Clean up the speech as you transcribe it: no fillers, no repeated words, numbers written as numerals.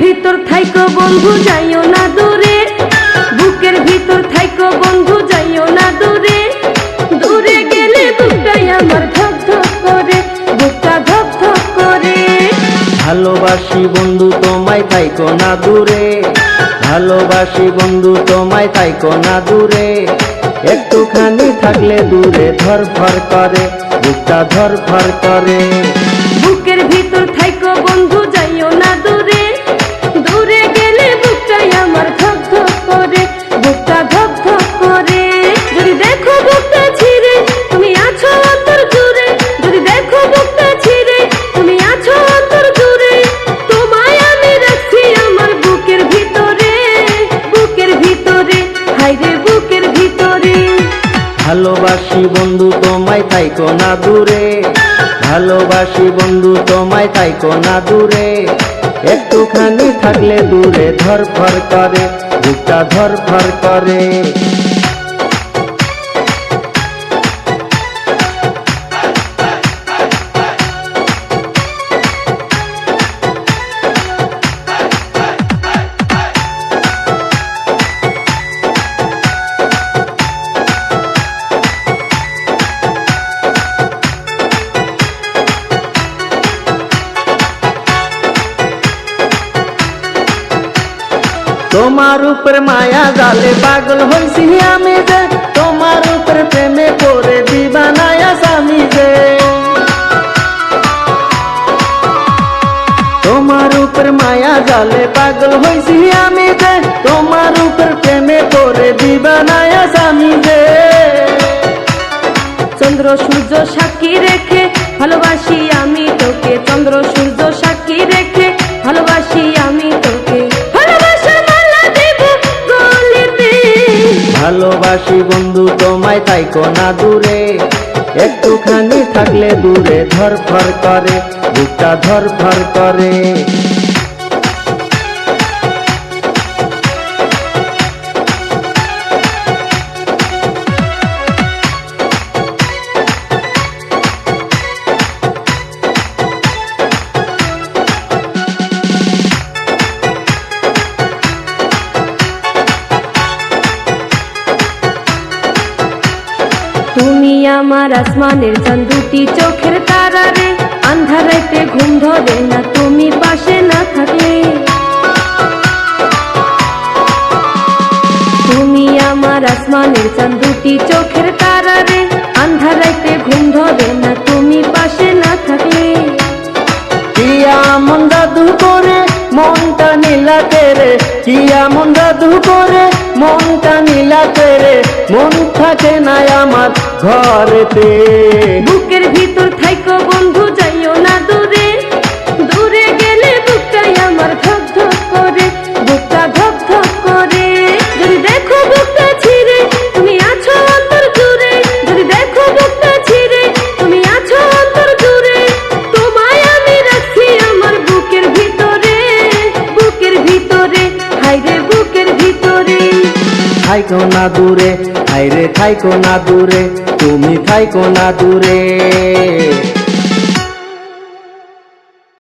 ভিতর থাইকো বন্ধু যাইও না দূরে, বুকের ভিতর থাইকো বন্ধু যাইও না দূরে। দূরে গেলে বুকটাই আমার ধক ধক করে, বুকটা ধক ধক করে। ভালোবাসি বন্ধু তোমায় থাইকো না দূরে, ভালোবাসি বন্ধু তোমায় থাইকো না দূরে। একটুখানি থাকলে দূরে ধরফর করে, বুকটা ধরফর করে। বুকের ভিতর থাইকো বন্ধু যাইও না দূরে, দূরে গেলে বুকটাই আমার ধক ধক করে, বুকটা ধক ধক করে। যদি দেখো বুকটা ছিঁড়ে তুমি আছো অন্তর জুড়ে, যদি দেখো বুকটা ছিঁড়ে তুমি আছো অন্তর জুড়ে। তোমায় আমি রাখছি আমার বুকের ভিতরে, বুকের ভিতরে, হায়রে বুকের ভিতরে। ভালোবাসি বন্ধু তোমায় থাইকো না দূরে, ভালোবাসি বন্ধু তোমায় থাইকো না দূরে। একটুখানি থাকলে দূরে ধরফর করে, বুকটা ধরফর করে। তোমার উপর মায়া জালে পাগল হইছি আমি যে, তোমার উপর প্রেমে পড়ে দিবানায়া স্বামী যে। তোমার উপর মায়া জালে পাগল হইছি আমি যে, তোমার উপর প্রেমে পড়ে দিবানায়া স্বামী যে। চন্দ্র সূর্য সাক্ষী রেখে ভালোবাসি আমি তোকে, চন্দ্র সূর্য সাক্ষী রেখে ভালোবাসি আমি তোকে। ভালোবাসি বন্ধু তোমায় থাইকো না দূরে, একটুখানি থাকলে দূরে ধরফর করে, বুকটা ধরফর করে। তুমি আমার আসমানের চাঁদ, দুটি চোখের তারা রে। আন্ধার রাতে ঘুম ধরে না তুমি পাশে না থাকলে। তুমি আমার আসমানের চাঁদ, দুটি চোখের তারা রে। আন্ধার রাতে ঘুম ধরে না তুমি পাশে না থাকলে। কি এমন জাদু করে মনটা নীলাতে রে, কি এমন জাদু করে মনটা নীলাতে রে। মন থাকে না আমার ঘরেতে। বুকের ভিতর থাইকো বন্ধু যাইও না দূরে, দূরে গেলে বুকটাই আমার ধক ধক করে, বুকটা ধক ধক করে। যদি দেখো বুকটা ছিঁড়ে তুমি আছো অন্তর জুড়ে, যদি দেখো বুকটা ছিঁড়ে তুমি আছো অন্তর জুড়ে। তোমায় আমি রাখছি আমার বুকের ভিতরে, বুকের ভিতরে, হায়রে বুকের ভিতরে। থাইকো না দূরে, হায়রে থাইকো না দূরে, তুমি থাইকো না দূরে।